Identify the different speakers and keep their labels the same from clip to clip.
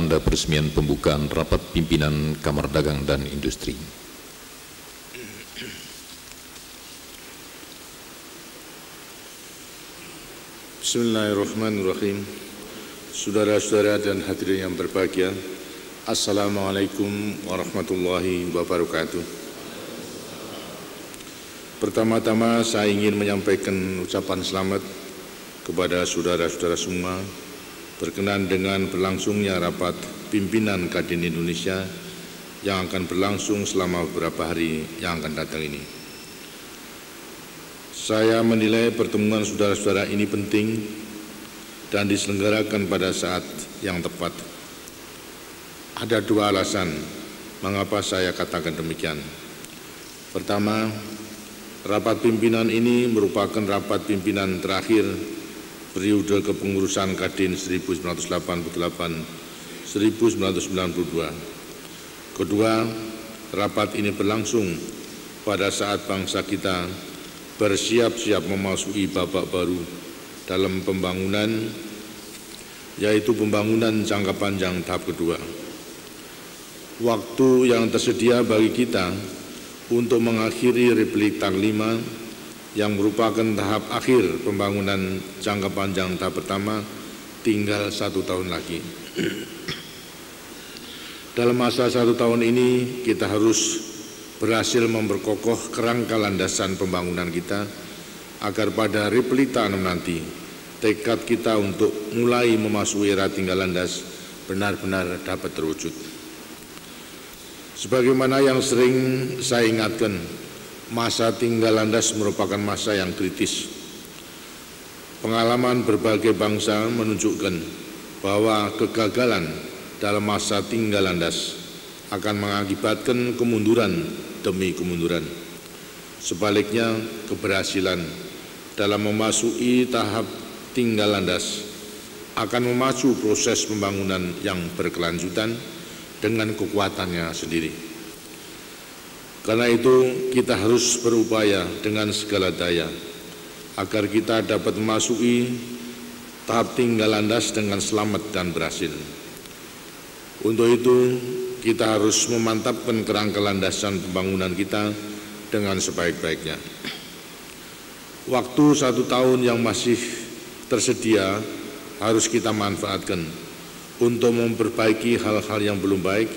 Speaker 1: tanda peresmian pembukaan rapat pimpinan Kamar Dagang dan Industri.
Speaker 2: Bismillahirrahmanirrahim. Saudara-saudara dan hadirin yang berbahagia, Assalamualaikum warahmatullahi wabarakatuh. Pertama-tama saya ingin menyampaikan ucapan selamat kepada saudara-saudara semua berkenan dengan berlangsungnya rapat pimpinan Kadin Indonesia yang akan berlangsung selama beberapa hari yang akan datang ini. Saya menilai pertemuan saudara-saudara ini penting dan diselenggarakan pada saat yang tepat. Ada dua alasan mengapa saya katakan demikian. Pertama, rapat pimpinan ini merupakan rapat pimpinan terakhir periode kepengurusan Kadin 1988-1992. Kedua, rapat ini berlangsung pada saat bangsa kita bersiap-siap memasuki babak baru dalam pembangunan, yaitu pembangunan jangka panjang tahap kedua. Waktu yang tersedia bagi kita untuk mengakhiri Republik Tang 5 yang merupakan tahap akhir pembangunan jangka panjang tahap pertama tinggal 1 tahun lagi. Dalam masa 1 tahun ini kita harus berhasil memperkokoh kerangka landasan pembangunan kita agar pada Republik Tang 6 nanti tekad kita untuk mulai memasuki era tinggal landas benar-benar dapat terwujud. Sebagaimana yang sering saya ingatkan, masa tinggal landas merupakan masa yang kritis. Pengalaman berbagai bangsa menunjukkan bahwa kegagalan dalam masa tinggal landas akan mengakibatkan kemunduran demi kemunduran. Sebaliknya, keberhasilan dalam memasuki tahap tinggal landas akan memacu proses pembangunan yang berkelanjutan dengan kekuatannya sendiri. Karena itu, kita harus berupaya dengan segala daya agar kita dapat memasuki tahap tinggal landas dengan selamat dan berhasil. Untuk itu, kita harus memantapkan kerangka landasan pembangunan kita dengan sebaik-baiknya. Waktu 1 tahun yang masih tersedia harus kita manfaatkan untuk memperbaiki hal-hal yang belum baik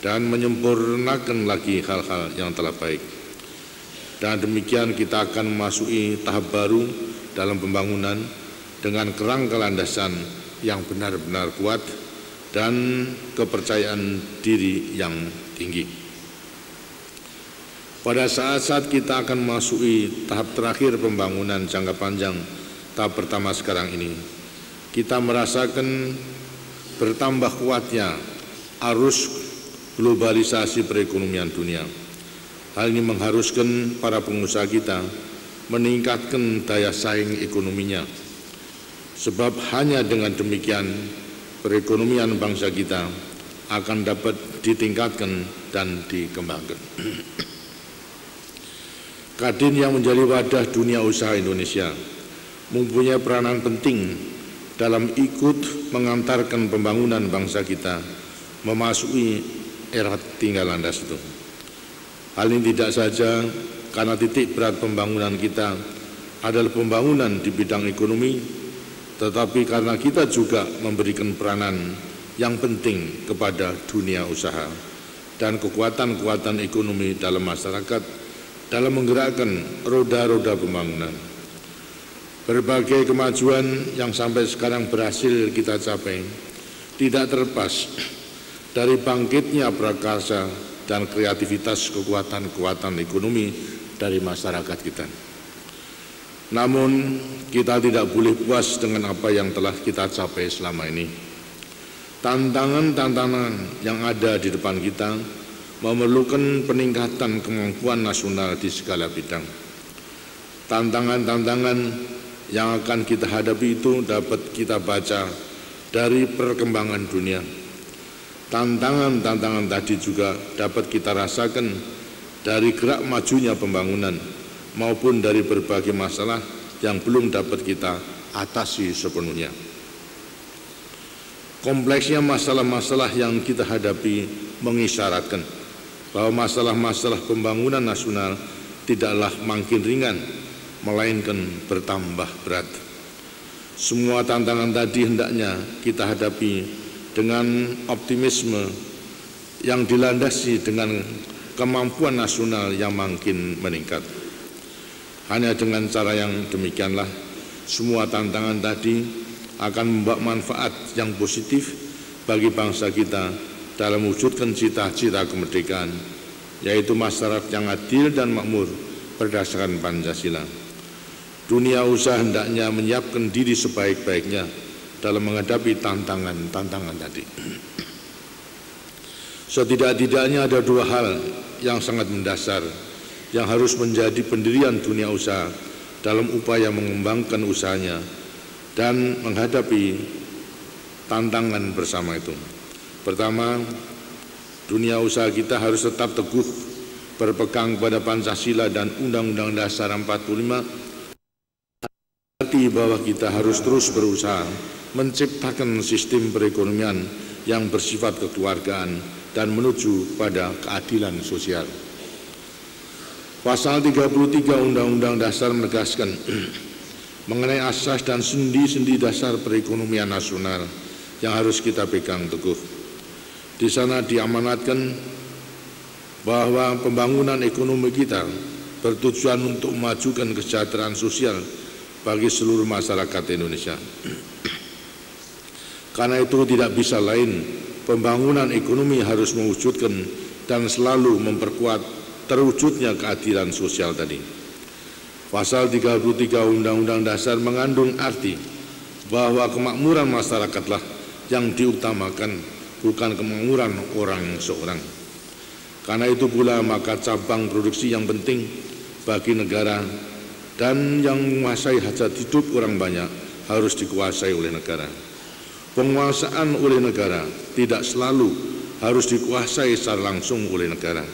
Speaker 2: dan menyempurnakan lagi hal-hal yang telah baik. Dan demikian kita akan memasuki tahap baru dalam pembangunan dengan kerangka landasan yang benar-benar kuat dan kepercayaan diri yang tinggi. Pada saat-saat kita akan memasuki tahap terakhir pembangunan jangka panjang tahap pertama sekarang ini, kita merasakan bertambah kuatnya arus globalisasi perekonomian dunia. Hal ini mengharuskan para pengusaha kita meningkatkan daya saing ekonominya, sebab hanya dengan demikian perekonomian bangsa kita akan dapat ditingkatkan dan dikembangkan. Kadin yang menjadi wadah dunia usaha Indonesia mempunyai peranan penting dalam ikut mengantarkan pembangunan bangsa kita memasuki era tinggal landas itu. Hal ini tidak saja karena titik berat pembangunan kita adalah pembangunan di bidang ekonomi, tetapi karena kita juga memberikan peranan yang penting kepada dunia usaha dan kekuatan-kekuatan ekonomi dalam masyarakat dalam menggerakkan roda-roda pembangunan. Berbagai kemajuan yang sampai sekarang berhasil kita capai tidak terlepas dari bangkitnya prakarsa dan kreativitas kekuatan-kekuatan ekonomi dari masyarakat kita. Namun, kita tidak boleh puas dengan apa yang telah kita capai selama ini. Tantangan-tantangan yang ada di depan kita memerlukan peningkatan kemampuan nasional di segala bidang. Tantangan-tantangan yang akan kita hadapi itu dapat kita baca dari perkembangan dunia. Tantangan-tantangan tadi juga dapat kita rasakan dari gerak majunya pembangunan maupun dari berbagai masalah yang belum dapat kita atasi sepenuhnya. Kompleksnya masalah-masalah yang kita hadapi mengisyaratkan bahwa masalah-masalah pembangunan nasional tidaklah makin ringan, melainkan bertambah berat. Semua tantangan tadi hendaknya kita hadapi dengan optimisme yang dilandasi dengan kemampuan nasional yang makin meningkat. Hanya dengan cara yang demikianlah semua tantangan tadi akan membawa manfaat yang positif bagi bangsa kita dalam mewujudkan cita-cita kemerdekaan, yaitu masyarakat yang adil dan makmur berdasarkan Pancasila. Dunia usaha hendaknya menyiapkan diri sebaik-baiknya dalam menghadapi tantangan-tantangan tadi. Setidak-tidaknya ada dua hal yang sangat mendasar yang harus menjadi pendirian dunia usaha dalam upaya mengembangkan usahanya dan menghadapi tantangan bersama itu. Pertama, dunia usaha kita harus tetap teguh berpegang pada Pancasila dan Undang-Undang Dasar 45, arti bahwa kita harus terus berusaha menciptakan sistem perekonomian yang bersifat kekeluargaan dan menuju pada keadilan sosial. Pasal 33 Undang-Undang Dasar menegaskan mengenai asas dan sendi-sendi dasar perekonomian nasional yang harus kita pegang teguh. Di sana diamanatkan bahwa pembangunan ekonomi kita bertujuan untuk memajukan kesejahteraan sosial bagi seluruh masyarakat Indonesia. Karena itu tidak bisa lain, pembangunan ekonomi harus mewujudkan dan selalu memperkuat terwujudnya keadilan sosial tadi. Pasal 33 Undang-Undang Dasar mengandung arti bahwa kemakmuran masyarakatlah yang diutamakan, bukan kemakmuran orang seorang. Karena itu pula maka cabang produksi yang penting bagi negara dan yang menguasai hajat hidup orang banyak harus dikuasai oleh negara. Penguasaan oleh negara tidak selalu harus dikuasai secara langsung oleh negara.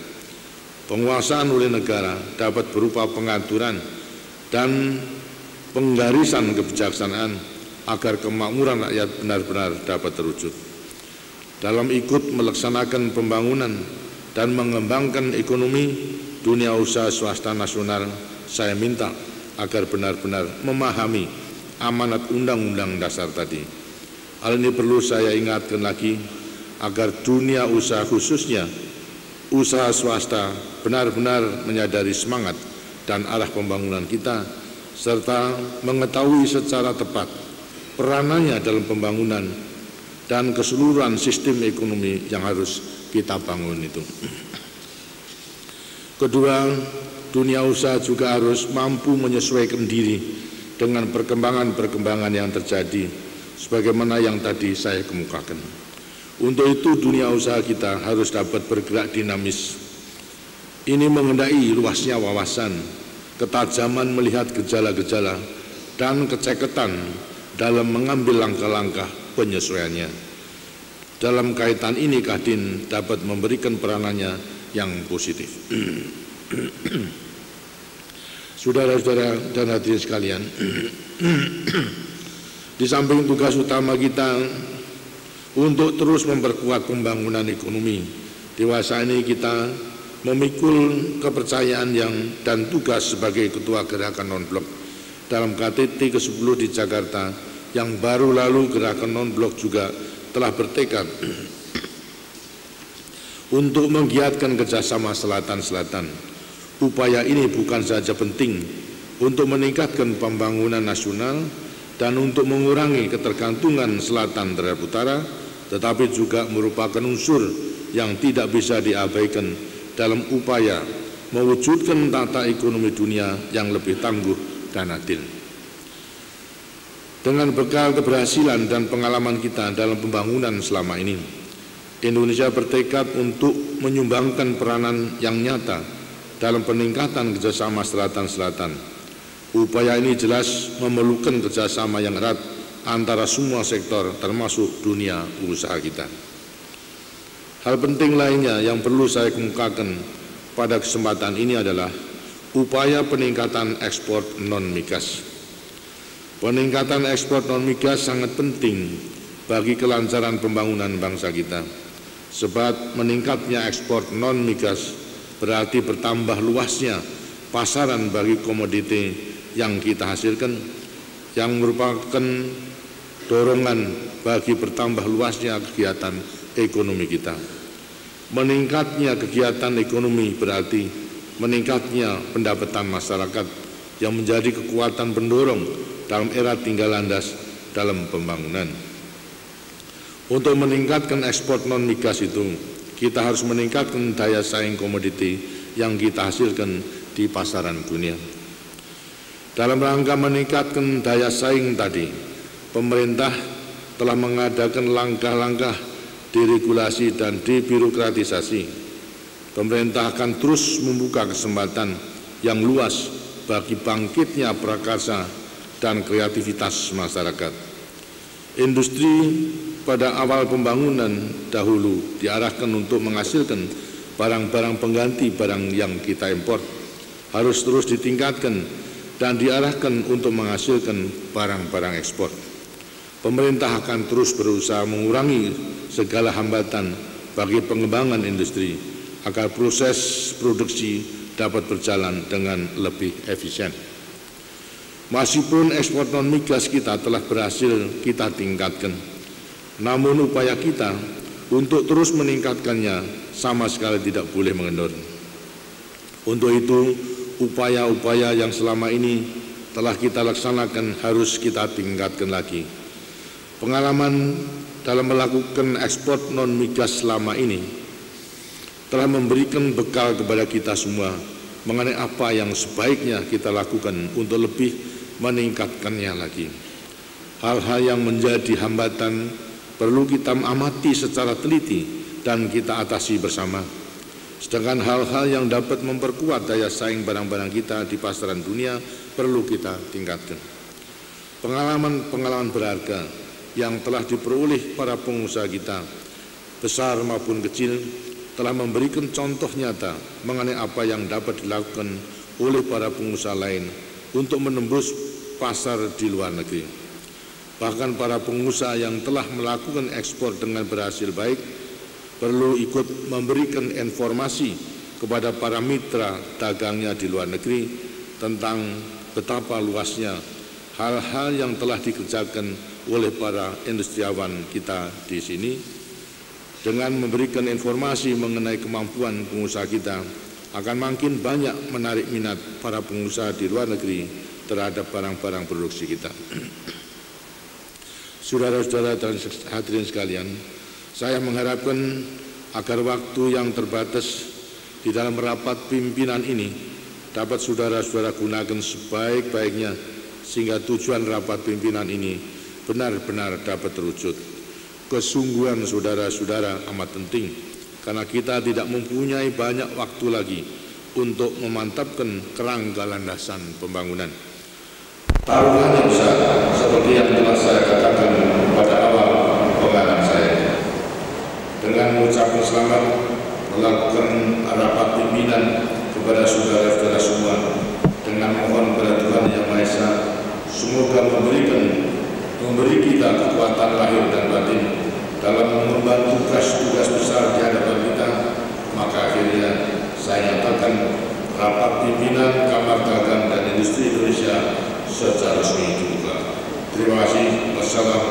Speaker 2: Penguasaan oleh negara dapat berupa pengaturan dan penggarisan kebijaksanaan agar kemakmuran rakyat benar-benar dapat terwujud. Dalam ikut melaksanakan pembangunan dan mengembangkan ekonomi dunia usaha swasta nasional, saya minta agar benar-benar memahami amanat Undang-Undang Dasar tadi. Hal ini perlu saya ingatkan lagi agar dunia usaha khususnya usaha swasta benar-benar menyadari semangat dan arah pembangunan kita serta mengetahui secara tepat peranannya dalam pembangunan dan keseluruhan sistem ekonomi yang harus kita bangun itu. Kedua, dunia usaha juga harus mampu menyesuaikan diri dengan perkembangan-perkembangan yang terjadi sebagaimana yang tadi saya kemukakan. Untuk itu dunia usaha kita harus dapat bergerak dinamis. Ini mengendai luasnya wawasan, ketajaman melihat gejala-gejala, dan keceketan dalam mengambil langkah-langkah penyesuaiannya. Dalam kaitan ini Kadin dapat memberikan peranannya yang positif. Saudara-saudara dan hadirin sekalian, di samping tugas utama kita untuk terus memperkuat pembangunan ekonomi, dewasa ini kita memikul kepercayaan dan tugas sebagai Ketua Gerakan Non-Blok dalam KTT ke-10 di Jakarta yang baru lalu Gerakan Non-Blok juga telah bertekad untuk menggiatkan kerjasama Selatan-Selatan. Upaya ini bukan saja penting untuk meningkatkan pembangunan nasional dan untuk mengurangi ketergantungan Selatan terhadap Utara, tetapi juga merupakan unsur yang tidak bisa diabaikan dalam upaya mewujudkan tata ekonomi dunia yang lebih tangguh dan adil. Dengan bekal keberhasilan dan pengalaman kita dalam pembangunan selama ini, Indonesia bertekad untuk menyumbangkan peranan yang nyata dalam peningkatan kerjasama Selatan-Selatan. Upaya ini jelas memerlukan kerjasama yang erat antara semua sektor termasuk dunia usaha kita. Hal penting lainnya yang perlu saya kemukakan pada kesempatan ini adalah upaya peningkatan ekspor non-migas. Peningkatan ekspor non-migas sangat penting bagi kelancaran pembangunan bangsa kita. Sebab meningkatnya ekspor non-migas berarti bertambah luasnya pasaran bagi komoditi yang kita hasilkan, yang merupakan dorongan bagi bertambah luasnya kegiatan ekonomi kita. Meningkatnya kegiatan ekonomi berarti meningkatnya pendapatan masyarakat yang menjadi kekuatan pendorong dalam era tinggal landas dalam pembangunan. Untuk meningkatkan ekspor non-migas itu, kita harus meningkatkan daya saing komoditi yang kita hasilkan di pasaran dunia. Dalam rangka meningkatkan daya saing tadi, pemerintah telah mengadakan langkah-langkah deregulasi dan debirokratisasi. Pemerintah akan terus membuka kesempatan yang luas bagi bangkitnya prakarsa dan kreativitas masyarakat. Industri pada awal pembangunan dahulu diarahkan untuk menghasilkan barang-barang pengganti barang yang kita impor, harus terus ditingkatkan dan diarahkan untuk menghasilkan barang-barang ekspor. Pemerintah akan terus berusaha mengurangi segala hambatan bagi pengembangan industri agar proses produksi dapat berjalan dengan lebih efisien. Meskipun ekspor non-migas kita telah berhasil kita tingkatkan, namun upaya kita untuk terus meningkatkannya sama sekali tidak boleh mengendur. Untuk itu, upaya-upaya yang selama ini telah kita laksanakan harus kita tingkatkan lagi. Pengalaman dalam melakukan ekspor non-migas selama ini telah memberikan bekal kepada kita semua mengenai apa yang sebaiknya kita lakukan untuk lebih meningkatkannya lagi. Hal-hal yang menjadi hambatan perlu kita amati secara teliti dan kita atasi bersama. Sedangkan hal-hal yang dapat memperkuat daya saing barang-barang kita di pasaran dunia perlu kita tingkatkan. Pengalaman berharga yang telah diperoleh para pengusaha kita, besar maupun kecil, telah memberikan contoh nyata mengenai apa yang dapat dilakukan oleh para pengusaha lain untuk menembus pasar di luar negeri. Bahkan para pengusaha yang telah melakukan ekspor dengan berhasil baik perlu ikut memberikan informasi kepada para mitra dagangnya di luar negeri tentang betapa luasnya hal-hal yang telah dikerjakan oleh para industriawan kita di sini. Dengan memberikan informasi mengenai kemampuan pengusaha kita akan makin banyak menarik minat para pengusaha di luar negeri terhadap barang-barang produksi kita. Saudara-saudara dan hadirin sekalian, saya mengharapkan agar waktu yang terbatas di dalam rapat pimpinan ini dapat saudara-saudara gunakan sebaik-baiknya sehingga tujuan rapat pimpinan ini benar-benar dapat terwujud. Kesungguhan saudara-saudara amat penting karena kita tidak mempunyai banyak waktu lagi untuk memantapkan kerangka landasan pembangunan. Taruhannya besar, seperti yang telah saya katakan pada awal penggalan saya. Dengan mengucapkan selamat melakukan rapat pimpinan kepada saudara-saudara semua, dengan mohon kepada Tuhan Yang Maha Esa, semoga memberi kita kekuatan lahir dan batin dalam mengemban tugas-tugas besar di hadapan kita. Maka akhirnya saya nyatakan rapat pimpinan Kamar Dagang dan Industri Indonesia secara resmi dibuka. Terima kasih. Wassalamualaikum.